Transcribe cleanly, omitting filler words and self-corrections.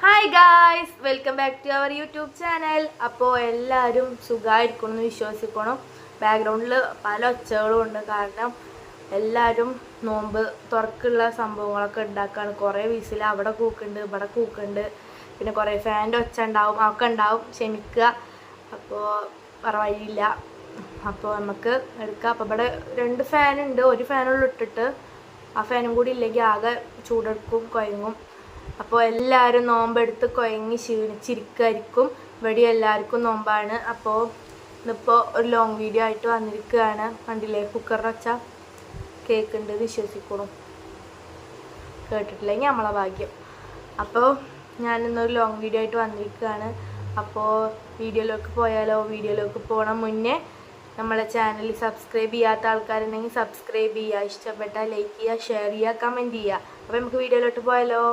Hi guys, welcome back to our YouTube channel. അപ്പോൾ എല്ലാവരും സുഖമായിരിക്കണം എന്ന് വിശ്വസിക്കണം. ബാക്ക്ഗ്രൗണ്ടിൽ പല ഒച്ചകളും ഉണ്ട്, കാരണം എല്ലാവരും നോമ്പ് തുറക്കുള്ള സംഭവങ്ങളൊക്കെ ഉണ്ടാക്കുകയാണ്. കുറേ വീസിൽ അവിടെ കൂക്കുണ്ട്, ഇവിടെ കൂക്കുണ്ട്, പിന്നെ കുറേ ഫാൻ്റെ ഒച്ച ഉണ്ടാവും, ഒക്കെ ഉണ്ടാവും, ക്ഷമിക്കുക. അപ്പോൾ വേറെ വഴിയില്ല. അപ്പോൾ നമുക്ക് എടുക്കാം. അപ്പോൾ ഇവിടെ 2 ഫാനുണ്ട്. ഒരു ഫാനുള്ളിൽ ഇട്ടിട്ട് ആ ഫാനും കൂടി ഇല്ലെങ്കിൽ ആകെ ചൂടെടുക്കും, കുഴങ്ങും. അപ്പോൾ എല്ലാവരും നോമ്പെടുത്ത് കുഴങ്ങി ക്ഷീണിച്ചിരിക്കുമായിരിക്കും. ഇവിടെ എല്ലാവർക്കും നോമ്പാണ്. അപ്പോൾ ഇന്നിപ്പോൾ ഒരു ലോങ് വീഡിയോ ആയിട്ട് വന്നിരിക്കുകയാണ്. കണ്ടില്ലേ, കുക്കറിൽ വെച്ചാൽ കേൾക്കുന്നുണ്ട്, വിശ്വസിക്കണം. കേട്ടിട്ടില്ലെങ്കിൽ നമ്മളെ ഭാഗ്യം. അപ്പോൾ ഞാനിന്നൊരു ലോങ് വീഡിയോ ആയിട്ട് വന്നിരിക്കുകയാണ്. അപ്പോൾ വീഡിയോയിലേക്ക് പോയാലോ? വീഡിയോയിലേക്ക് പോകണം മുന്നേ നമ്മളെ ചാനൽ സബ്സ്ക്രൈബ് ചെയ്യാത്ത ആൾക്കാരുണ്ടെങ്കിൽ സബ്സ്ക്രൈബ് ചെയ്യുക, ഇഷ്ടപ്പെട്ടാൽ ലൈക്ക് ചെയ്യുക, ഷെയർ ചെയ്യുക, കമൻറ്റ് ചെയ്യുക. അപ്പോൾ നമുക്ക് വീഡിയോയിലോട്ട് പോയാലോ?